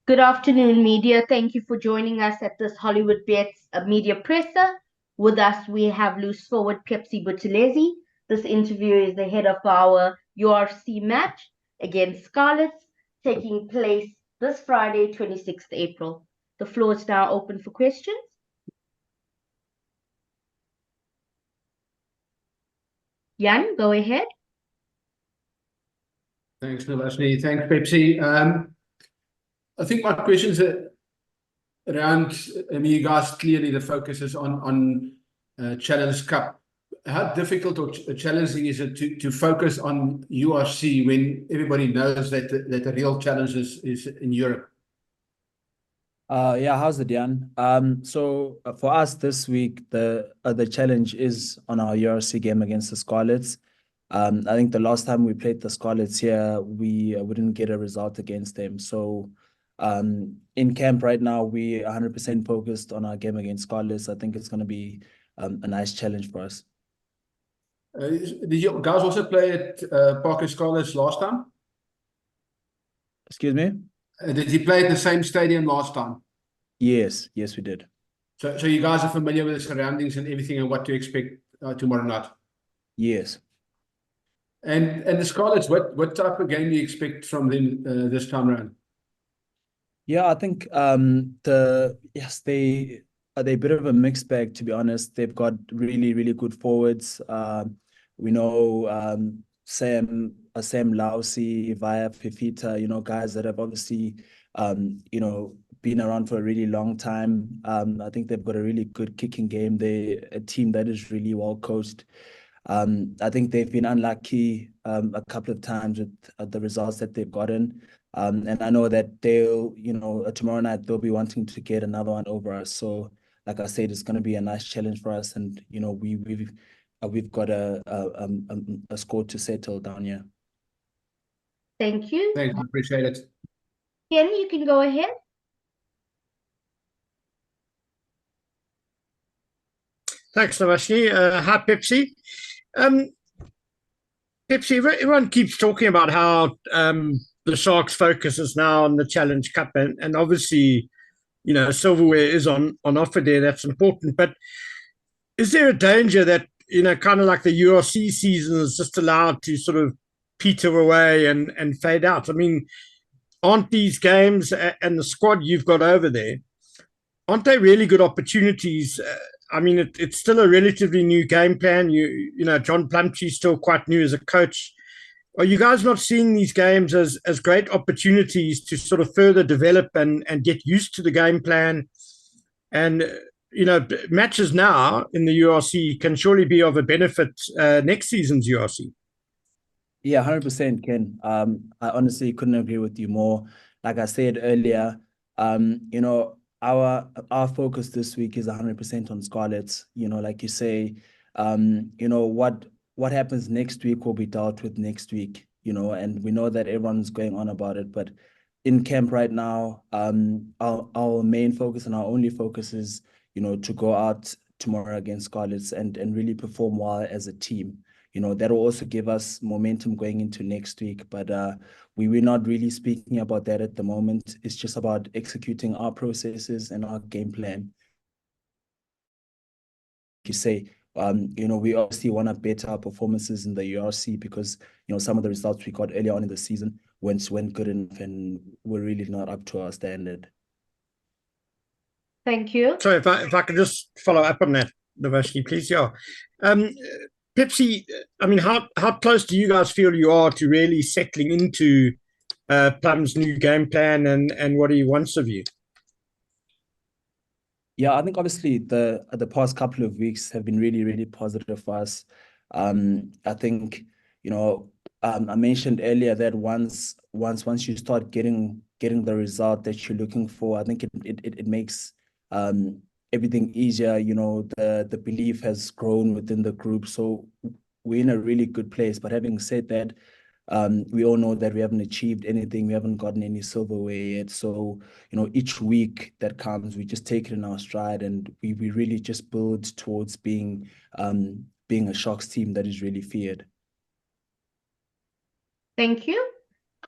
Good afternoon, media. Thank you for joining us at this Hollywood Bets media presser. With us, we have loose forward Phepsi Buthelezi. This interview is ahead of our URC match against Scarlets, taking place this Friday, 26th April. The floor is now open for questions. Jan, go ahead. Thanks, Navashni. Thanks, Phepsi. I think my questions are around, you guys clearly the focus is on Challenge Cup. How difficult or challenging is it to focus on URC when everybody knows that the real challenge is in Europe? Yeah, how's it, Jan? So for us this week, the challenge is on our URC game against the Scarlets. I think the last time we played the Scarlets here, we didn't get a result against them. So in camp right now, we 100% focused on our game against Scarlets. I think it's going to be a nice challenge for us. Did you guys also play at Parker Scarlets last time? Excuse me? Did you play at the same stadium last time? Yes, we did. So you guys are familiar with the surroundings and everything and what to expect tomorrow night? Yes. And the Scarlets, what type of game do you expect from them this time around? Yeah, I think they are a bit of a mixed bag, to be honest. They've got really good forwards. We know Sam Lausi, Via Fifita, guys that have obviously been around for a really long time. I think they've got a really good kicking game. They're a team that is really well coached. I think they've been unlucky a couple of times with the results that they've gotten. And I know that they'll, tomorrow night they'll be wanting to get another one over us. So, like I said, it's going to be a nice challenge for us, and we've got a score to settle down here. Thank you. Thanks, I appreciate it. Ken, you can go ahead. Thanks, Navashni. Hi, Phepsi. Phepsi, everyone keeps talking about how the Sharks' focus is now on the Challenge Cup, and obviously, silverware is on offer there. That's important. But is there a danger that, kind of like the URC season is just allowed to sort of peter away and fade out? I mean, aren't these games and the squad you've got over there, aren't they really good opportunities? I mean, it's still a relatively new game plan. John Plumtree's still quite new as a coach. Are you guys not seeing these games as great opportunities to sort of further develop and get used to the game plan? And, matches now in the URC can surely be of a benefit next season's URC. Yeah, 100%, Ken. I honestly couldn't agree with you more. Like I said earlier, our focus this week is 100% on Scarlets. Like you say, what happens next week will be dealt with next week, and we know that everyone's going on about it, but in camp right now, our main focus and our only focus is, to go out tomorrow against Scarlets and really perform well as a team. That will also give us momentum going into next week, but we're not really speaking about that at the moment. It's just about executing our processes and our game plan. You say, we obviously want to better our performances in the URC because, some of the results we got earlier on in the season weren't good enough and we're really not up to our standard. Thank you. So if I could just follow up on that, Navashni, please. Yeah. Phepsi, I mean, how close do you guys feel you are to really settling into Plum's new game plan and what he wants of you? Yeah, I think obviously the past couple of weeks have been really positive for us. I think I mentioned earlier that once you start getting the result that you're looking for, I think it makes everything easier. The belief has grown within the group, so we're in a really good place. But having said that, we all know that we haven't achieved anything. We haven't gotten any silverware yet. So, each week that comes, we just take it in our stride and we really just build towards being a Sharks team that is really feared. Thank you.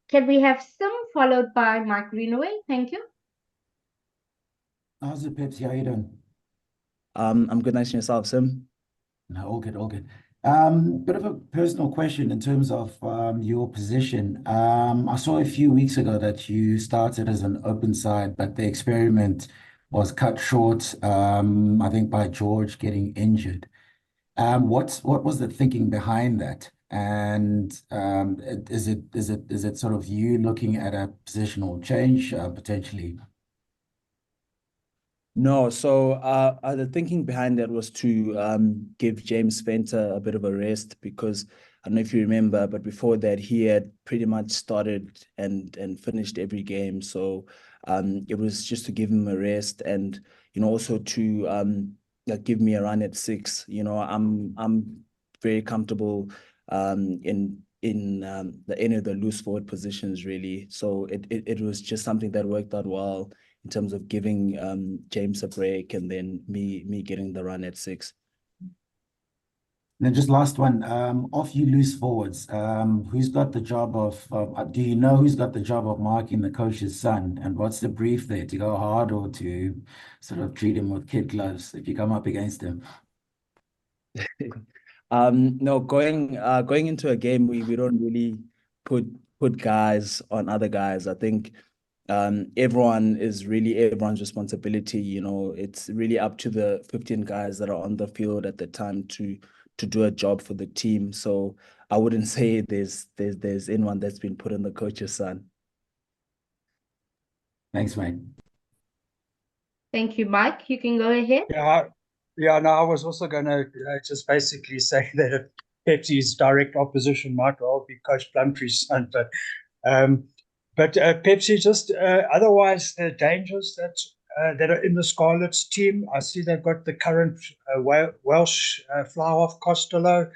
Can we have Sim followed by Mike Greenaway? Thank you. How's it, Phepsi? How you doing? I'm good, nice to yourself, Sim. No, all good, all good. Bit of a personal question in terms of your position. I saw a few weeks ago that you started as an open side, but the experiment was cut short, I think by George getting injured. What was the thinking behind that? And is it sort of you looking at a positional change potentially? No, so the thinking behind that was to give James Venter a bit of a rest because I don't know if you remember, but before that he had pretty much started and finished every game. So it was just to give him a rest and also to like give me a run at 6. I'm very comfortable in any of the loose forward positions really. So it was just something that worked out well in terms of giving James a break and then me getting the run at 6. And then just last one, off you loose forwards, who's got the job of, do you know who's got the job of marking the coach's son? And what's the brief there, to go hard or to sort of treat him with kid gloves if you come up against him? No, going into a game, we don't really put guys on other guys. I think everyone's responsibility. It's really up to the 15 guys that are on the field at the time to do a job for the team. So I wouldn't say there's anyone that's been put on the coach's son. Thanks, mate. Thank you, Mike. You can go ahead. No, I was also going to just basically say that if Pepsi's direct opposition might well be Coach Plumtree's son, but Pepsi just otherwise the dangers that are in the Scarlets team. I see they've got the current Welsh fly-off Costello,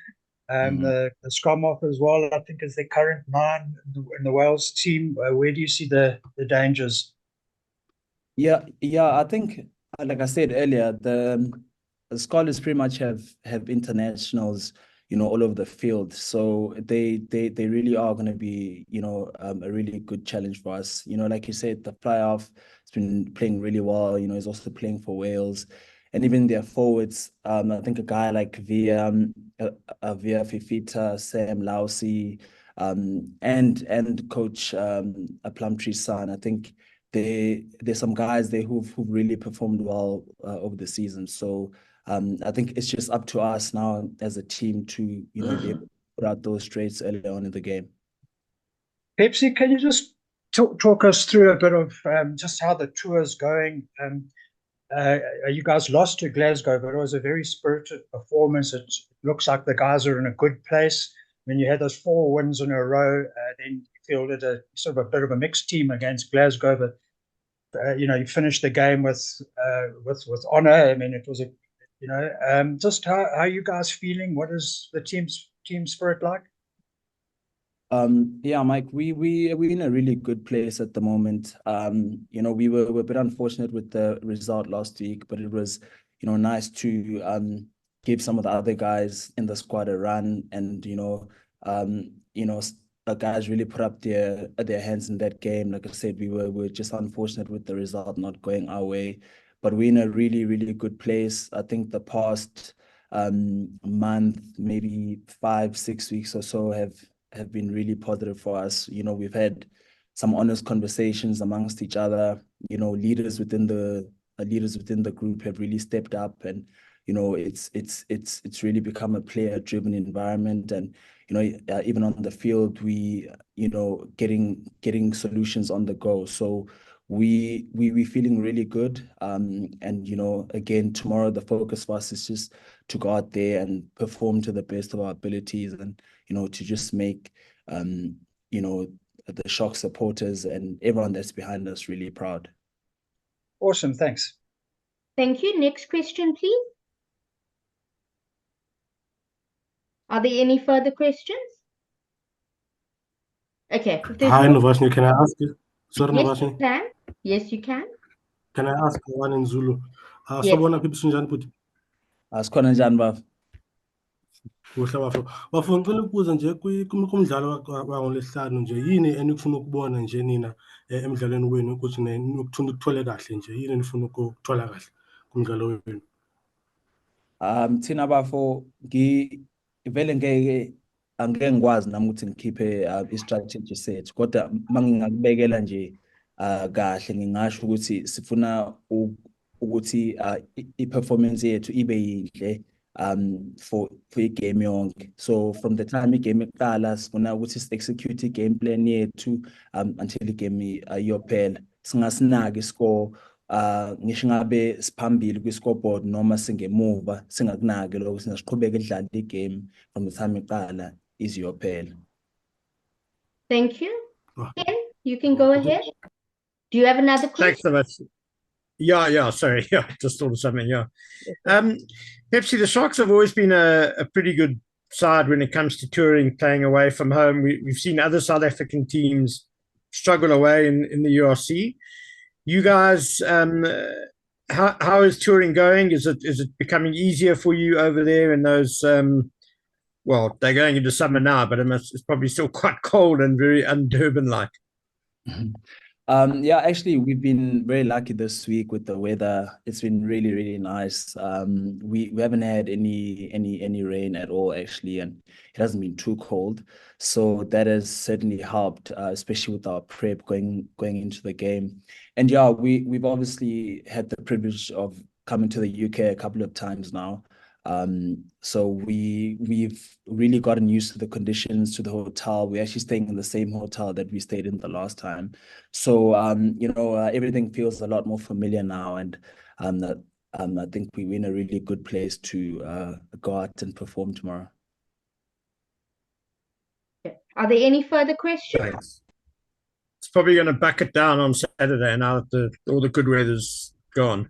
the scrum off as well. I think is the current 9 in the Wales team. Where do you see the dangers? Yeah, I think, like I said earlier, the Scarlets pretty much have internationals, all over the field. So they really are going to be, a really good challenge for us. Like you said, the fly-off has been playing really well. He's also playing for Wales, and even their forwards. I think a guy like Via Fifita, Sam Lousy, and Coach Plumtree's son. I think there's some guys there who've really performed well over the season. So I think it's just up to us now as a team to be able to put out those traits early on in the game. Phepsi, can you just talk us through a bit of just how the tour is going? You guys lost to Glasgow, but it was a very spirited performance. It looks like the guys are in a good place. When you had those 4 wins in a row, then you fielded a sort of a bit of a mixed team against Glasgow, but you finished the game with honor. I mean, it was just how are you guys feeling? What is the team spirit like? Yeah, Mike, we're in a really good place at the moment. We were a bit unfortunate with the result last week, but it was, nice to give some of the other guys in the squad a run, and the guys really put up their hands in that game. Like I said, we were just unfortunate with the result not going our way, but we're in a really, really good place. I think the past month, maybe 5-6 weeks or so have been really positive for us. We've had some honest conversations amongst each other. Leaders within the group have really stepped up, and it's really become a player-driven environment. And even on the field, we getting solutions on the go. So we feeling really good. And again, tomorrow the focus for us is just to go out there and perform to the best of our abilities, and to just make the Shock supporters and everyone that's behind us really proud. Awesome, thanks. Thank you. Next question, please. Are there any further questions? Okay. Hi, Novashni, can I ask you? Sorry, Yes, Novashni. you can. Yes, you can. Can I ask one in Zulu? Yes. Sawubona, Phepsi, njani futhi? Asikhona njani baba? Kuhle bafo. Bafo ngicela ukubuza nje kumdlalo wangolesihlanu nje yini enifuna ukubona nje nina emidlalweni wenu ukuthi nikuthuna ukuthole kahle nje yini enifuna ukuthola kahle kumdlalo wenu? Thina bafo vele angeke ngikwazi nami ukuthi ngikhiphe i-strategy sethu, kodwa mangingakubekela nje kahle ngingasho ukuthi sifuna ukuthi i-performance yethu ibe yinhle for igame yonke. So from the time igame iqala sifuna ukuthi si-execute i-game plan yethu until igame iyophela, singasinaki iscore. Ngisho ngabe siphambili kwi-scoreboard noma singemuva singakunaki lokho, singasiqhubeka edlala igame from the time iqala ize iyophela. Thank you. Ah. Ken, you can go ahead. Do you have another Thanks question? so much. Yeah, sorry. Yeah, just thought of something, yeah. Phepsi, the Sharks have always been a pretty good side when it comes to touring, playing away from home. We've seen other South African teams struggle away in the URC. You guys, how is touring going? Is it becoming easier for you over there in those? Well, they're going into summer now, but it's probably still quite cold and very un-Durban-like. Yeah, actually, we've been very lucky this week with the weather. It's been really, really nice. We haven't had any rain at all, actually, and it hasn't been too cold. So that has certainly helped, especially with our prep going into the game. And yeah, we've obviously had the privilege of coming to the UK a couple of times now. So we've really gotten used to the conditions, to the hotel. We're actually staying in the same hotel that we stayed in the last time. So everything feels a lot more familiar now, and I think we're in a really good place to go out and perform tomorrow. Are there any further questions? Thanks. It's probably going to back it down on Saturday now that all the good weather's gone.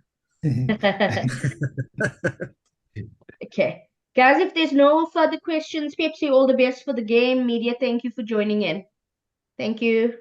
Okay. Guys, if there's no further questions, Phepsi, all the best for the game. Media, thank you for joining in. Thank you.